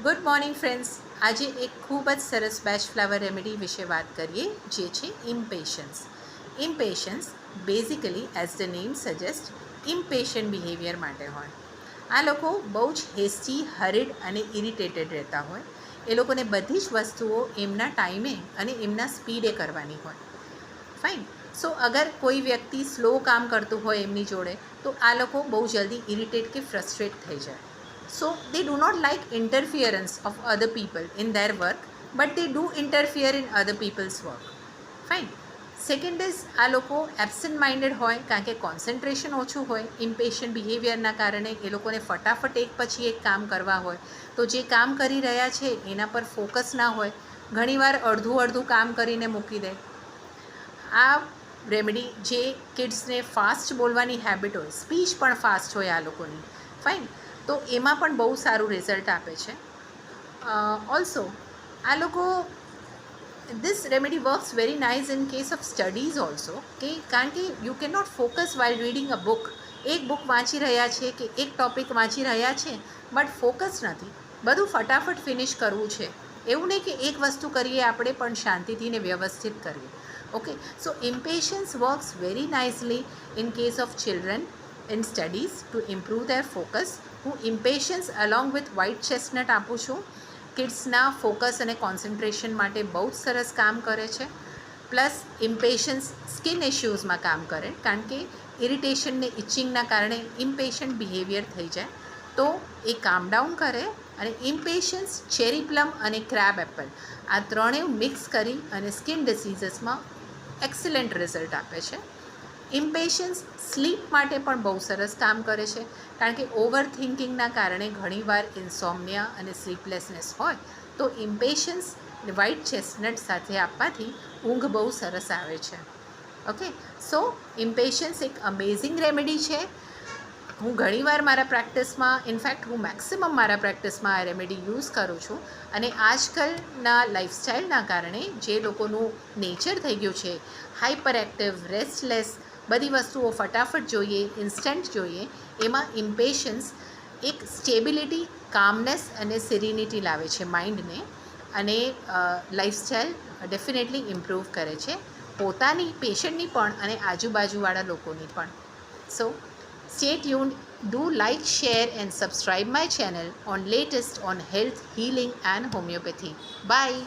Good morning friends. આજે એક ખૂબ જ સરસ બેચ ફ્લાવર રેમેડી વિશે વાત કરીએ, જે છે Impatiens. Impatiens basically as the name suggest impatient behaviour માટે હોય. આ લોકો બહુ જ હેસ્ટી, હરિડ અને ઇરિટેટેડ રહેતા હોય. એ લોકોને બધી જ વસ્તુઓ એમના ટાઈમે અને એમના સ્પીડે કરવાની હોય. ફાઇન. સો અગર કોઈ વ્યક્તિ સ્લો કામ કરતું હોય એમની જોડે, તો આ લોકો બહુ જલ્દી ઇરિટેટ કે ફ્રસ્ટ્રેટ થઈ જાય. So they do not like interference of other people in their work, but they do interfere in other people's work. Fine. Second is આ લોકો એબસન્ટ માઇન્ડેડ હોય, કારણ કે કોન્સન્ટ્રેશન ઓછું હોય. ઇમ્પેશન્ટ બિહેવિયરના કારણે એ લોકોને ફટાફટ એક પછી એક કામ કરવા હોય, તો જે કામ કરી રહ્યા છે એના પર ફોકસ ના હોય. ઘણીવાર અડધું કામ કરીને મૂકી દે. આ રેમેડી જે કિડ્સને ફાસ્ટ બોલવાની હેબિટ હોય, સ્પીચ પણ ફાસ્ટ હોય આ લોકોની, ફાઇન, તો એમાં પણ બહુ સારું રિઝલ્ટ આપે છે. ઓલ્સો આ લોકો this remedy works very nice in case of studies also, કે કારણ કે you can not focus while reading a book. એક બુક વાંચી રહ્યા છે કે એક ટૉપિક વાંચી રહ્યા છે, બટ ફોકસ નથી, બધું ફટાફટ ફિનિશ કરવું છે. એવું નહીં કે એક વસ્તુ કરીએ આપણે, પણ શાંતિથી ને વ્યવસ્થિત કરીએ. Okay, so Impatiens works very nicely in case of children in studies to improve their focus. હું Impatiens along with white chestnut આપું છું. કિડ્સના ફોકસ અને કોન્સન્ટ્રેશન માટે બહુ જ સરસ કામ કરે છે. પ્લસ ઇમ્પેશન્સ સ્કિન ઇશ્યુઝમાં કામ કરે, કારણ કે ઇરિટેશન ને ઇચિંગના કારણે ઇમ્પેશન્ટ બિહેવિયર થઈ જાય, તો એ કામ ડાઉન કરે. અને ઇમ્પેશન્સ ચેરી પ્લમ અને ક્રેબ એપલ, આ ત્રણેય મિક્સ કરી અને સ્કિન ડિસીઝસમાં એક્સલન્ટ રિઝલ્ટ આપે છે. ઇમ્પેશન્સ સ્લીપ માટે પણ બહુ સરસ કામ કરે છે, કારણ કે ઓવર થિંકિંગના કારણે ઘણીવાર ઇન્સોમ્નિયા અને સ્લીપલેસનેસ હોય, તો ઇમ્પેશન્સ વ્હાઇટ ચેસ્ટનટ સાથે આપવાથી ઊંઘ બહુ સરસ આવે છે. ઓકે, સો ઇમ્પેશન્સ એક અમેઝિંગ રેમેડી છે. હું ઘણીવાર મારા પ્રેક્ટિસમાં, ઇનફેક્ટ હું મેક્સિમમ મારા પ્રેક્ટિસમાં આ રેમેડી યુઝ કરું છું. અને આજકાલના લાઈફસ્ટાઈલના કારણે જે લોકોનું નેચર થઈ ગયું છે હાઇપર એક્ટિવ, રેસ્ટલેસ, બધી વસ્તુઓ ફટાફટ જોઈએ, ઇન્સ્ટન્ટ જોઈએ, એમાં ઇમ્પેશન્સ એક સ્ટેબિલિટી, કામનેસ અને સિરિનિટી લાવે છે માઇન્ડને, અને લાઈફસ્ટાઈલ ડેફિનેટલી ઇમ્પ્રૂવ કરે છે, પોતાની, પેશન્ટની પણ અને આજુબાજુવાળા લોકોની પણ. સો stay tuned, do like, share and subscribe my channel on latest on health, healing and homeopathy. Bye.